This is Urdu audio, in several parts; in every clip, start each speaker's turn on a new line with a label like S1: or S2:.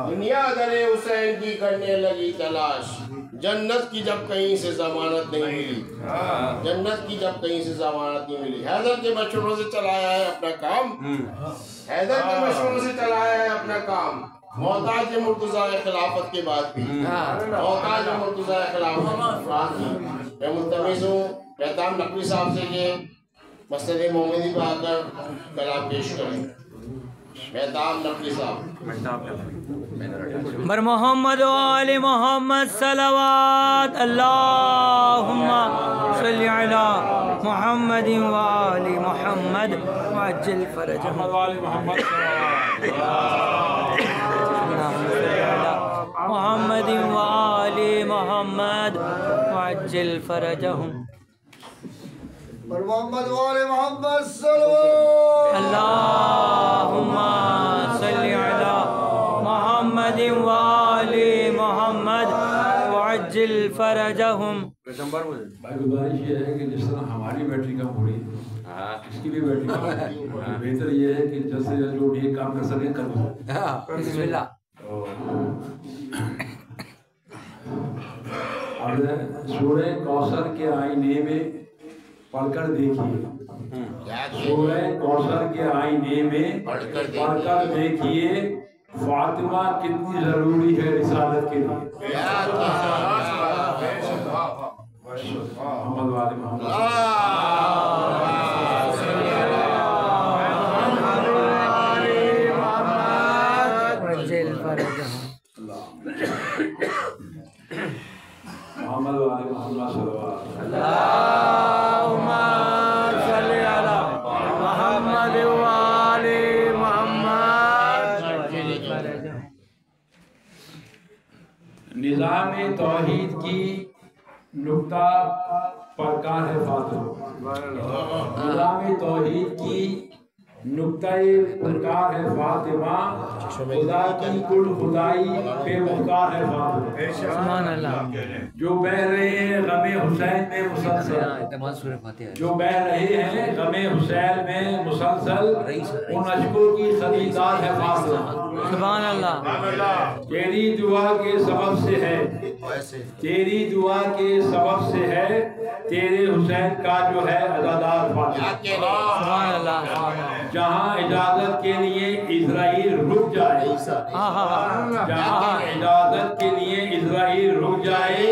S1: دنیا در حسین کی کرنے لگی تلاش، جنت کی جب کہیں سے ضمانت نہیں ملی، جنت کی جب کہیں سے ضمانت نہیں ملی۔ حیدر کے مشوروں سے چلایا ہے اپنا کام، حیدر کے مشوروں سے چلایا ہے اپنا کام، محتاج مرتضیٰ خلافت کے بعد بھی، محتاج مرتضیٰ خلافت کے بعد بھی۔ میں ملتمس ہوں مہتاب نقوی صاحب سے کہ مسجد محمدی پہ آ کر کلام پیش کریں۔ مہتاب نقوی صاحب۔
S2: بر محمد و آل محمد صلوات، اللہم صلی علی محمد و آل محمد وعجل فرجہم، محمد و آل محمد وعجل فرجہم،
S3: بر محمد و آل محمد صلوات،
S2: اللہم صلی علی محمد و آل محمد وعجل فرجہم۔
S4: بھائی گزارش یہ ہے کہ جس طرح ہماری بیٹری کم ہو رہی ہے اس کی بھی بیٹری کم ہو رہی ہے، بہتر یہ ہے کہ جلد سے جلد جو یہ کام کر سکیں کر دیں۔
S2: بسم اللہ۔
S4: اب سورہ کوثر کے آئینے میں پڑھ کر دیکھیے، سورہ کوثر کے آئینے میں پڑھ کر دیکھیے فاطمہ کتنی ضروری ہے رسالت کے لیے۔ محمد والے محمد
S2: وعجل فرجہم،
S4: محمد والے محمد صلوات،
S2: اللہم صلی علی محمد و آل محمد وعجل فرجہم۔
S4: نظام توحید کی نکتہ پرکار ہے فاطمہ، نظام توحید کی نکتہ پرکار ہے فاطمہ، خدا کی کل خدائی بے مختار ہے فاطمہ،
S2: سبحان اللہ۔
S4: جو بہ رہے ہیں غم حسین میں مسلسل، جو بہ رہے ہیں غم حسین میں مسلسل، ان اشکوں کی خریدار ہے فاطمہ،
S2: سبحان اللہ۔
S4: تیری دعا کے سبب سے ہے، تیری دعا کے سبب سے ہے، تیرے حسین کا جو ہے عزادار فاطمہ،
S2: سبحان اللہ۔
S4: جہاں اجازت کے لیے اسرائیل رک جائے، جہاں اجازت کے لیے اسرائیل رک جائے،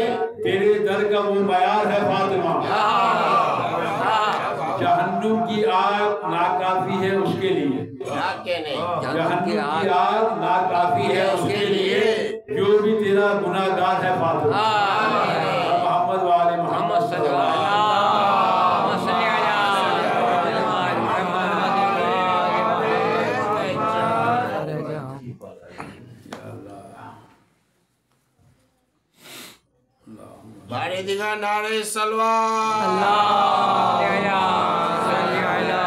S4: تیرے در کا وہ معیار ہے فاطمہ، جہنم کی آگ ناکافی ہے اس کے لیے، جہنم کی آگ ناکافی ہے اس کے لیے، جو بھی تیرا گناہ گار ہے فاطمہ۔ محمد والے محمد صلی اللہ علیہ وسلم۔
S1: بارے دیگا نعرہ سلوات،
S2: اللہم صلی علی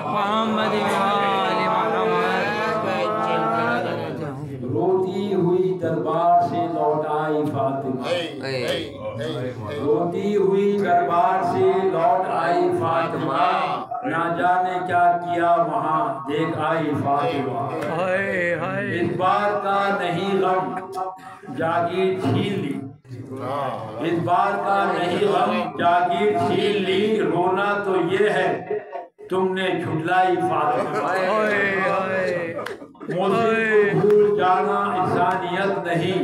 S2: محمد و آل محمد۔
S4: روتی ہوئی دربار سے لوٹ آئی فاطمہ، روتی ہوئی دربار سے لوٹ آئی فاطمہ، نہ جانے کیا کیا وہاں دیکھ آئی فاطمہ، اس بار کا نہیں غم جاگیر چھین لی، اس بار کا نہیں غم جاگیر چھین لی، رونا تو یہ ہے تم نے جھٹلائی فاطمہ، محسن کو بھول جانا انسانیت نہیں،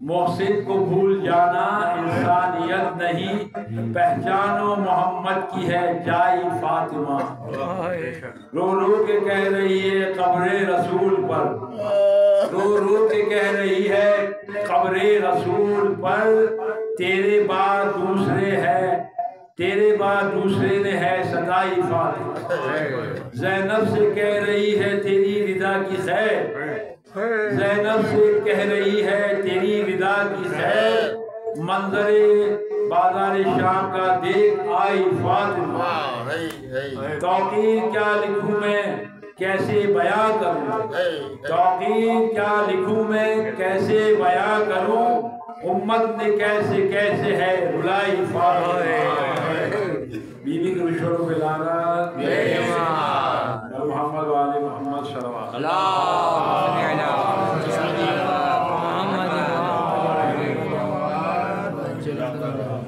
S4: محسن کو بھول جانا انسانیت نہیں، پہچانو محمد کی ہے جائی فاطمہ، رو رو کے کہہ رہی ہے قبر رسول پر، رو رو کے کہہ رہی ہے قبر رسول پر، تیرے بعد دوسرے ہے، تیرے بعد دوسرے نے ہے ستائی فاطمہ، زینب سے کہہ رہی ہے تیری رضا کی خیر، زینب سے کہہ رہی ہے تیری رضا کی خیر، منظر بازار شام کا دیکھ آئی فاطمہ، توقیر کیا لکھوں میں کیسے بیان کروں، توقیر کیا لکھوں میں کیسے بیان کروں، امت نے کیسے کیسے ہے رلائی فاطمہ، بی بی کے مشوروں پہ لعنت، محمد والے محمد صلوات۔
S2: اللہ
S1: جاتا رہا